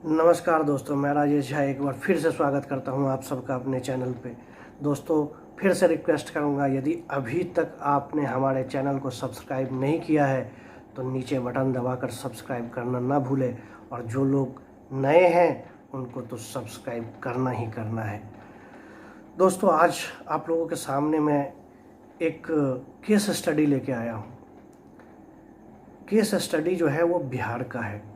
नमस्कार दोस्तों, मैं राजेश झा एक बार फिर से स्वागत करता हूं आप सबका अपने चैनल पे। दोस्तों, फिर से रिक्वेस्ट करूंगा, यदि अभी तक आपने हमारे चैनल को सब्सक्राइब नहीं किया है तो नीचे बटन दबाकर सब्सक्राइब करना ना भूलें, और जो लोग नए हैं उनको तो सब्सक्राइब करना ही करना है। दोस्तों, आज आप लोगों के सामने मैं एक केस स्टडी लेके आया हूँ। केस स्टडी जो है वो बिहार का है।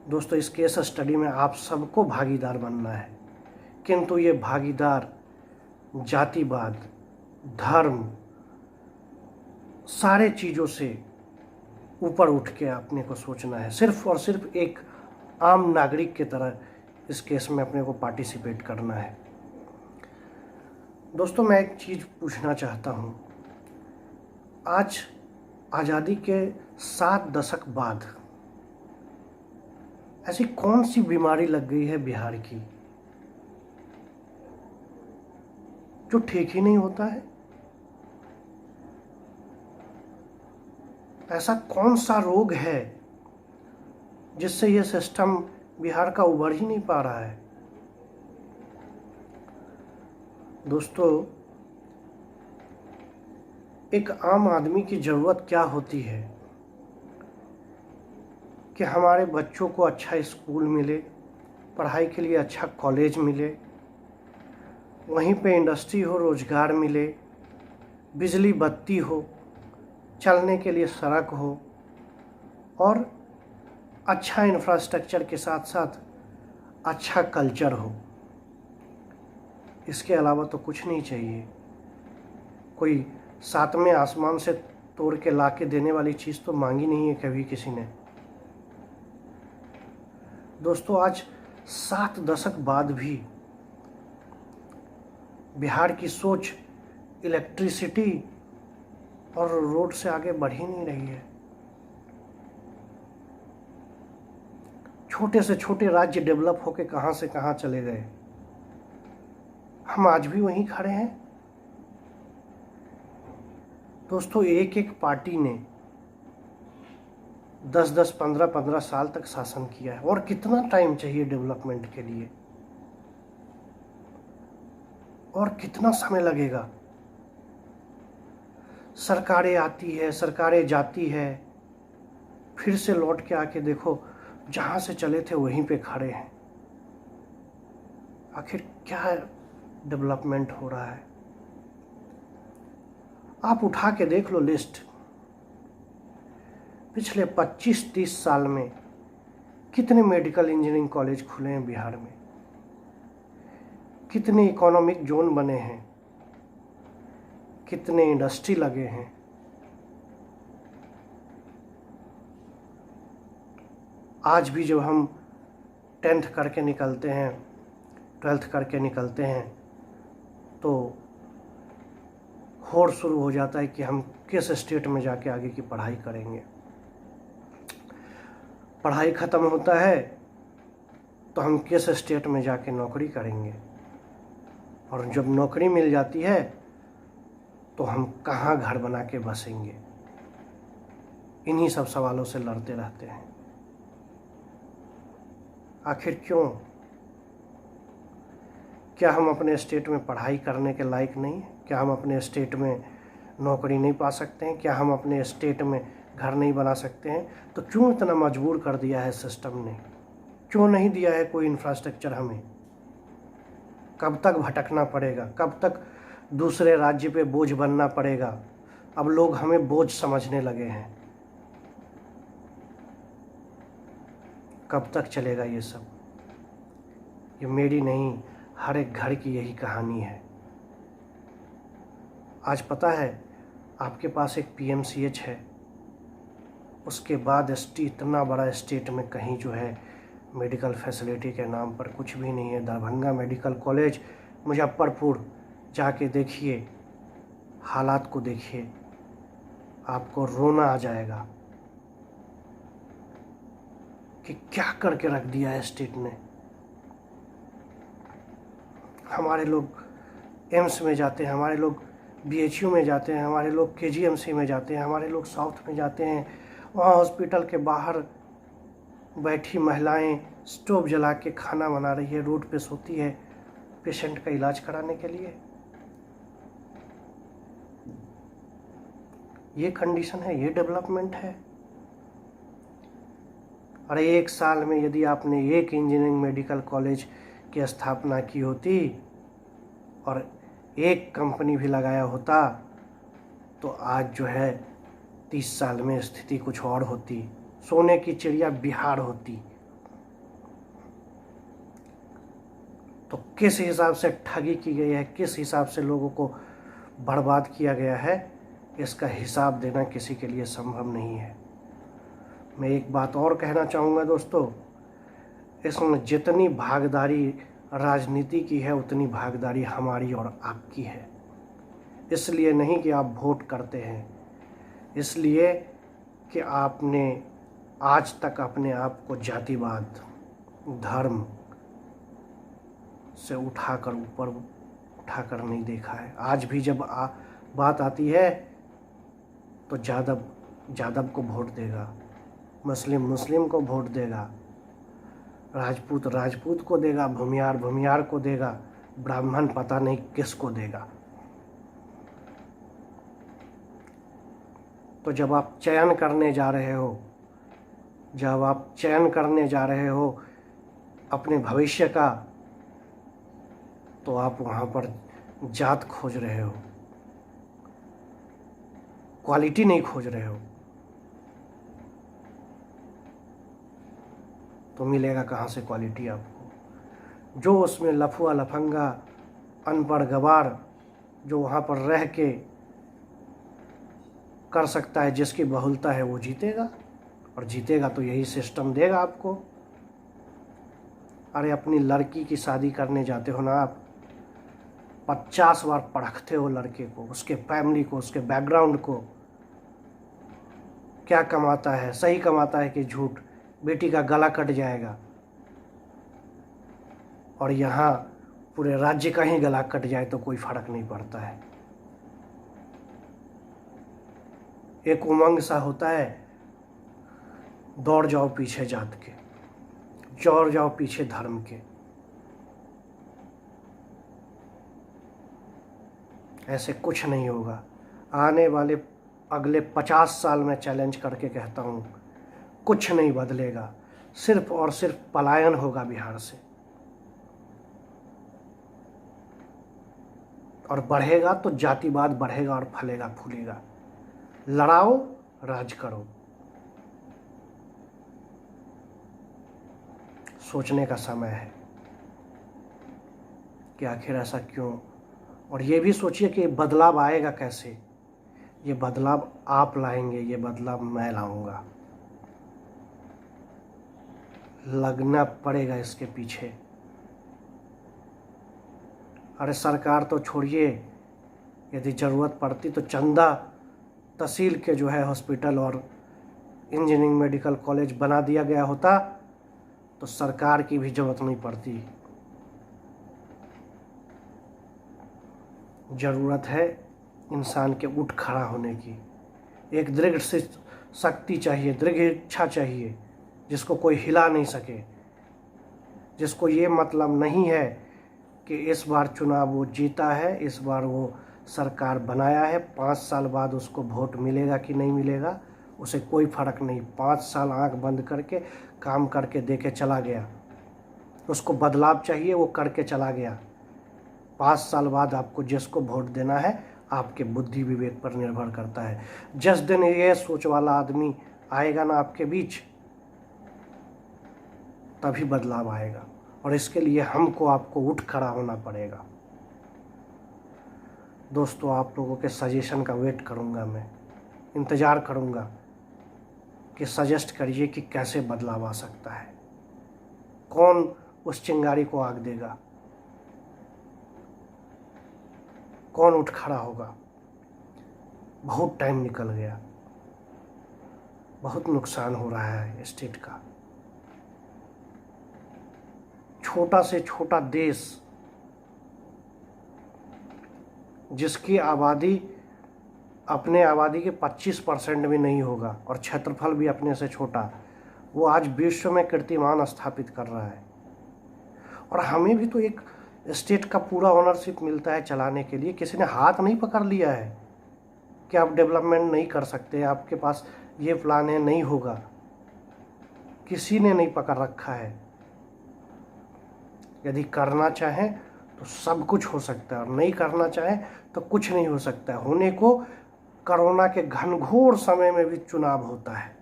दोस्तों, इस केस स्टडी में आप सबको भागीदार बनना है, किंतु ये भागीदार जातिवाद, धर्म, सारे चीज़ों से ऊपर उठ के अपने को सोचना है। सिर्फ और सिर्फ एक आम नागरिक की तरह इस केस में अपने को पार्टिसिपेट करना है। दोस्तों, मैं एक चीज़ पूछना चाहता हूँ। आज आज़ादी के 7 दशक बाद ऐसी कौन सी बीमारी लग गई है बिहार की जो ठीक ही नहीं होता है? ऐसा कौन सा रोग है जिससे ये सिस्टम बिहार का उभर ही नहीं पा रहा है? दोस्तों, एक आम आदमी की ज़रूरत क्या होती है कि हमारे बच्चों को अच्छा स्कूल मिले, पढ़ाई के लिए अच्छा कॉलेज मिले, वहीं पे इंडस्ट्री हो, रोज़गार मिले, बिजली बत्ती हो, चलने के लिए सड़क हो, और अच्छा इंफ्रास्ट्रक्चर के साथ साथ अच्छा कल्चर हो। इसके अलावा तो कुछ नहीं चाहिए। कोई सातवें आसमान से तोड़ के ला के देने वाली चीज़ तो मांगी नहीं है कभी किसी ने। दोस्तों, आज 7 दशक बाद भी बिहार की सोच इलेक्ट्रिसिटी और रोड से आगे बढ़ ही नहीं रही है। छोटे से छोटे राज्य डेवलप होके कहाँ से कहाँ चले गए। हम आज भी वहीं खड़े हैं। दोस्तों, एक एक पार्टी ने 10-10, 15-15 साल तक शासन किया है, और कितना टाइम चाहिए डेवलपमेंट के लिए, और कितना समय लगेगा? सरकारें आती है, सरकारें जाती है, फिर से लौट के आके देखो जहाँ से चले थे वहीं पे खड़े हैं। आखिर क्या डेवलपमेंट हो रहा है? आप उठा के देख लो लिस्ट। पिछले 25-30 साल में कितने मेडिकल इंजीनियरिंग कॉलेज खुले हैं बिहार में, कितने इकोनॉमिक जोन बने हैं, कितने इंडस्ट्री लगे हैं। आज भी जब हम 10th करके निकलते हैं, 12th करके निकलते हैं, तो होड़ शुरू हो जाता है कि हम किस स्टेट में जाके आगे की पढ़ाई करेंगे। पढ़ाई ख़त्म होता है तो हम किस स्टेट में जाके नौकरी करेंगे, और जब नौकरी मिल जाती है तो हम कहाँ घर बना के बसेंगे। इन्हीं सब सवालों से लड़ते रहते हैं। आखिर क्यों? क्या हम अपने स्टेट में पढ़ाई करने के लायक नहीं हैं? क्या हम अपने स्टेट में नौकरी नहीं पा सकते हैं? क्या हम अपने स्टेट में घर नहीं बना सकते हैं? तो क्यों इतना मजबूर कर दिया है सिस्टम ने? क्यों नहीं दिया है कोई इंफ्रास्ट्रक्चर हमें? कब तक भटकना पड़ेगा? कब तक दूसरे राज्य पे बोझ बनना पड़ेगा? अब लोग हमें बोझ समझने लगे हैं। कब तक चलेगा ये सब? ये मेरी नहीं, हर एक घर की यही कहानी है। आज पता है, आपके पास एक PMCH है, उसके बाद इतना बड़ा स्टेट में कहीं जो है मेडिकल फैसिलिटी के नाम पर कुछ भी नहीं है। दरभंगा मेडिकल कॉलेज, मुजफ्फरपुर जाके देखिए, हालात को देखिए, आपको रोना आ जाएगा कि क्या करके रख दिया है स्टेट ने। हमारे लोग एम्स में जाते हैं, हमारे लोग BHU में जाते हैं, हमारे लोग KGMC में जाते हैं, हमारे लोग साउथ में जाते हैं, वहाँ हॉस्पिटल के बाहर बैठी महिलाएं स्टोव जला के खाना बना रही है, रोड पे सोती है पेशेंट का इलाज कराने के लिए। ये कंडीशन है, ये डेवलपमेंट है। अरे 1 साल में यदि आपने एक इंजीनियरिंग मेडिकल कॉलेज की स्थापना की होती और एक कंपनी भी लगाया होता तो आज जो है 30 साल में स्थिति कुछ और होती, सोने की चिड़िया बिहार होती। तो किस हिसाब से ठगी की गई है, किस हिसाब से लोगों को बर्बाद किया गया है, इसका हिसाब देना किसी के लिए संभव नहीं है। मैं एक बात और कहना चाहूँगा दोस्तों, इसमें जितनी भागीदारी राजनीति की है उतनी भागीदारी हमारी और आपकी है। इसलिए नहीं कि आप वोट करते हैं, इसलिए कि आपने आज तक अपने आप को जातिवाद, धर्म से उठाकर ऊपर उठाकर नहीं देखा है। आज भी जब बात आती है तो यादव को वोट देगा, मुस्लिम को वोट देगा, राजपूत को देगा, भूमियार को देगा, ब्राह्मण पता नहीं किसको देगा। तो जब आप चयन करने जा रहे हो अपने भविष्य का, तो आप वहाँ पर जात खोज रहे हो, क्वालिटी नहीं खोज रहे हो। तो मिलेगा कहाँ से क्वालिटी आपको? जो उसमें लफुआ लफंगा अनपढ़ गवार जो वहाँ पर रह के कर सकता है, जिसकी बहुलता है वो जीतेगा, और जीतेगा तो यही सिस्टम देगा आपको। अरे अपनी लड़की की शादी करने जाते हो ना आप, 50 बार परखते हो लड़के को, उसके फैमिली को, उसके बैकग्राउंड को, क्या कमाता है, सही कमाता है कि झूठ, बेटी का गला कट जाएगा। और यहाँ पूरे राज्य का ही गला कट जाए तो कोई फर्क नहीं पड़ता है। एक उमंग सा होता है, दौड़ जाओ पीछे जात के, दौड़ जाओ पीछे धर्म के। ऐसे कुछ नहीं होगा। आने वाले अगले 50 साल में चैलेंज करके कहता हूँ, कुछ नहीं बदलेगा, सिर्फ और सिर्फ पलायन होगा बिहार से। और बढ़ेगा तो जातिवाद बढ़ेगा और फलेगा फूलेगा। लड़ाओ, राज करो। सोचने का समय है कि आखिर ऐसा क्यों। और ये भी सोचिए कि बदलाव आएगा कैसे। ये बदलाव आप लाएंगे, ये बदलाव मैं लाऊंगा। लगना पड़ेगा इसके पीछे। अरे सरकार तो छोड़िए, यदि ज़रूरत पड़ती तो चंदा तहसील के जो है हॉस्पिटल और इंजीनियरिंग मेडिकल कॉलेज बना दिया गया होता तो सरकार की भी ज़रूरत नहीं पड़ती। ज़रूरत है इंसान के उठ खड़ा होने की। एक दृढ़ शक्ति चाहिए, दृढ़ इच्छा चाहिए, जिसको कोई हिला नहीं सके, जिसको ये मतलब नहीं है कि इस बार चुनाव वो जीता है, इस बार वो सरकार बनाया है, 5 साल बाद उसको वोट मिलेगा कि नहीं मिलेगा उसे कोई फ़र्क नहीं। 5 साल आंख बंद करके काम करके देके चला गया, उसको बदलाव चाहिए, वो करके चला गया। 5 साल बाद आपको जिसको वोट देना है आपके बुद्धि विवेक पर निर्भर करता है। जिस दिन ये सोच वाला आदमी आएगा ना आपके बीच, तभी बदलाव आएगा। और इसके लिए हमको आपको उठ खड़ा होना पड़ेगा। दोस्तों, आप लोगों के सजेशन का वेट करूंगा, मैं इंतज़ार करूंगा कि सजेस्ट करिए कि कैसे बदलाव आ सकता है, कौन उस चिंगारी को आग देगा, कौन उठ खड़ा होगा। बहुत टाइम निकल गया, बहुत नुकसान हो रहा है स्टेट का। छोटा से छोटा देश जिसकी आबादी अपने आबादी के 25% भी नहीं होगा और क्षेत्रफल भी अपने से छोटा, वो आज विश्व में कीर्तिमान स्थापित कर रहा है। और हमें भी तो एक स्टेट का पूरा ओनरशिप मिलता है चलाने के लिए। किसी ने हाथ नहीं पकड़ लिया है कि आप डेवलपमेंट नहीं कर सकते, आपके पास ये प्लान है, नहीं होगा। किसी ने नहीं पकड़ रखा है। यदि करना चाहें तो सब कुछ हो सकता है, और नहीं करना चाहें तो कुछ नहीं हो सकता है। होने को कोरोना के घनघोर समय में भी चुनाव होता है,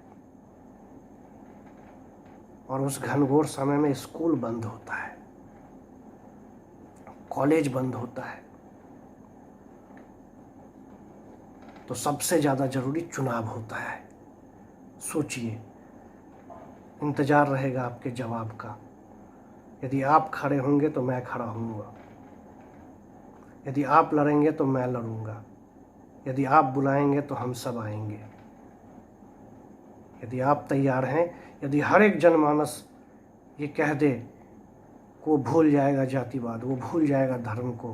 और उस घनघोर समय में स्कूल बंद होता है, कॉलेज बंद होता है। तो सबसे ज़्यादा जरूरी चुनाव होता है। सोचिए, इंतज़ार रहेगा आपके जवाब का। यदि आप खड़े होंगे तो मैं खड़ा होऊंगा, यदि आप लड़ेंगे तो मैं लड़ूंगा, यदि आप बुलाएंगे तो हम सब आएंगे। यदि आप तैयार हैं, यदि हर एक जनमानस ये कह दे, वो भूल जाएगा जातिवाद, वो भूल जाएगा धर्म को,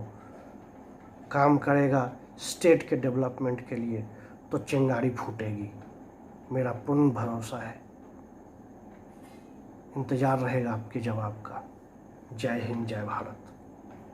काम करेगा स्टेट के डेवलपमेंट के लिए, तो चिंगारी फूटेगी। मेरा पूर्ण भरोसा है। इंतज़ार रहेगा आपके जवाब का। जय हिंद, जय भारत।